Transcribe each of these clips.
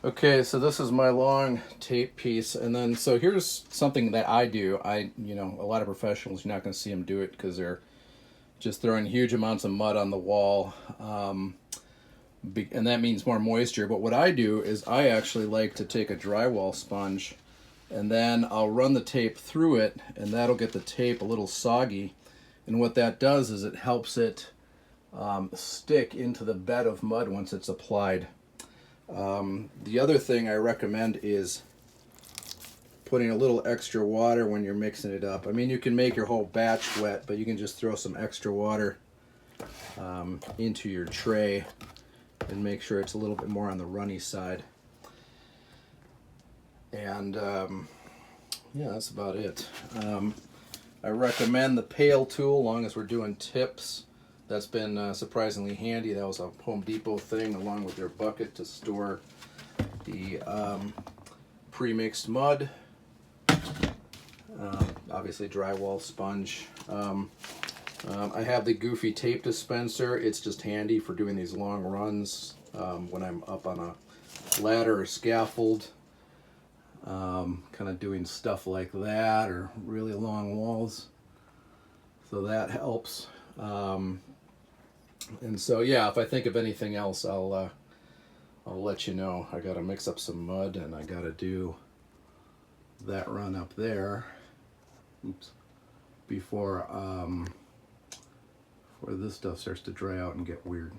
Okay, so this is my long tape piece, and then so here's something that I do. A lot of professionals, you're not going to see them do it because they're just throwing huge amounts of mud on the wall, and that means more moisture. But what I do is I actually like to take a drywall sponge, and then I'll run the tape through it, and that'll get the tape a little soggy. And what that does is it helps it stick into the bed of mud once it's applied. The other thing I recommend is putting a little extra water when you're mixing it up. I mean, you can make your whole batch wet, but you can just throw some extra water into your tray and make sure it's a little bit more on the runny side. And yeah, that's about it. I recommend the pail tool, long as we're doing tips. That's been surprisingly handy. That was a Home Depot thing, along with their bucket to store the pre-mixed mud. Obviously drywall sponge. I have the goofy tape dispenser. It's just handy for doing these long runs when I'm up on a ladder or scaffold, kind of doing stuff like that, or really long walls. So that helps. And so yeah, if I think of anything else, I'll let you know. I gotta mix up some mud, and I gotta do that run up there. Oops. Before this stuff starts to dry out and get weird.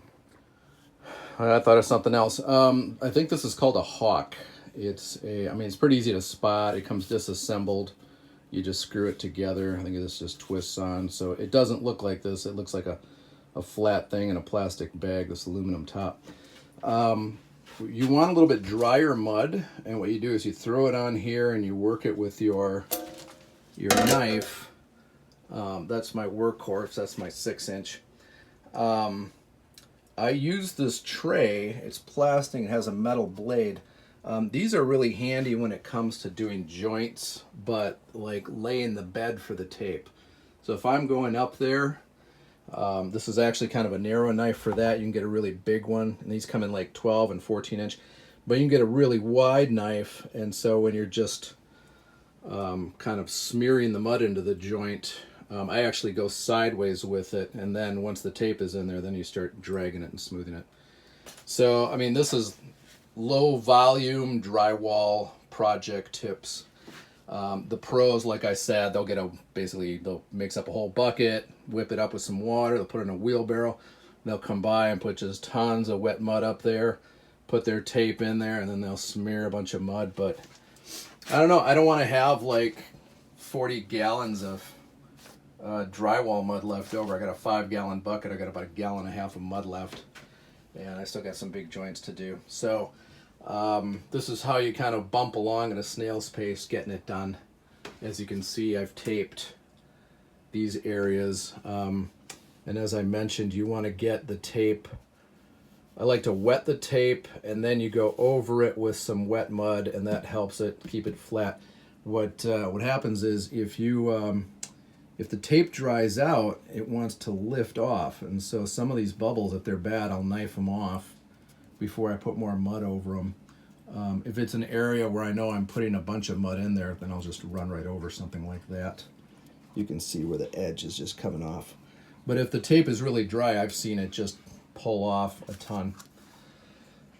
I thought of something else. I think this is called a hawk. It's pretty easy to spot. It comes disassembled. You just screw it together. I think this just twists on. So it doesn't look like this. It looks like a flat thing in a plastic bag, this aluminum top. You want a little bit drier mud, and what you do is you throw it on here and you work it with your knife. That's my workhorse. That's my 6-inch. I use this tray. It's plastic. It has a metal blade. These are really handy when it comes to doing joints, but like laying the bed for the tape. So if I'm going up there, this is actually kind of a narrow knife for that. You can get a really big one, and these come in like 12 and 14 inch, but you can get a really wide knife. And so when you're just kind of smearing the mud into the joint, I actually go sideways with it, and then once the tape is in there, then you start dragging it and smoothing it. So I mean, this is low volume drywall project tips. The pros, like I said, they'll mix up a whole bucket, whip it up with some water, they'll put it in a wheelbarrow, they'll come by and put just tons of wet mud up there, put their tape in there, and then they'll smear a bunch of mud. But I don't know, I don't want to have like 40 gallons of drywall mud left over. I got a 5-gallon bucket, I got about 1.5 gallons of mud left, and I still got some big joints to do. So this is how you kind of bump along at a snail's pace getting it done. As you can see, I've taped these areas, and as I mentioned, you want to get the tape. I like to wet the tape, and then you go over it with some wet mud, and that helps it keep it flat. What happens is if the tape dries out, it wants to lift off, and so some of these bubbles, if they're bad, I'll knife them off before I put more mud over them. If it's an area where I know I'm putting a bunch of mud in there, then I'll just run right over something like that. You can see where the edge is just coming off. But if the tape is really dry, I've seen it just pull off a ton.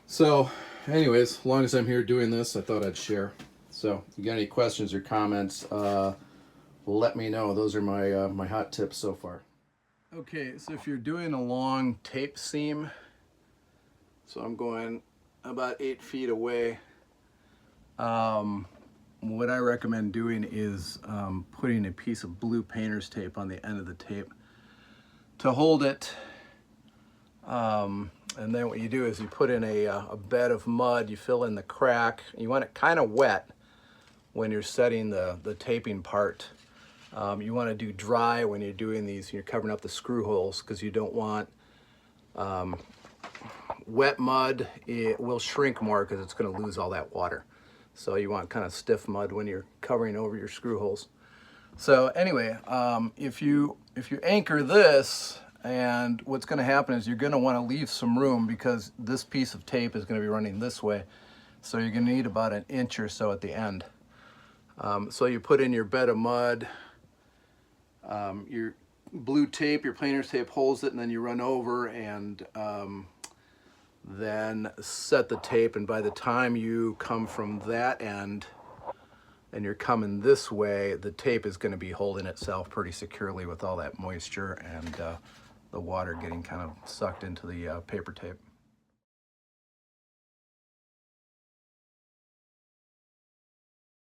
So anyways, as long as I'm here doing this, I thought I'd share. So if you got any questions or comments, let me know. Those are my hot tips so far. Okay, so if you're doing a long tape seam, so I'm going about 8 feet away. What I recommend doing is putting a piece of blue painter's tape on the end of the tape to hold it. And then what you do is you put in a bed of mud, you fill in the crack. You want it kind of wet when you're setting the taping part. You want to do dry when you're doing these, you're covering up the screw holes, because you don't want wet mud. It will shrink more because it's going to lose all that water. So you want kind of stiff mud when you're covering over your screw holes. So anyway, if you anchor this, and what's going to happen is you're going to want to leave some room, because this piece of tape is going to be running this way. So you're going to need about an inch or so at the end. So you put in your bed of mud, your blue tape, your planer's tape holds it, and then you run over and then set the tape, and by the time you come from that end and you're coming this way, the tape is going to be holding itself pretty securely with all that moisture and the water getting kind of sucked into the paper tape.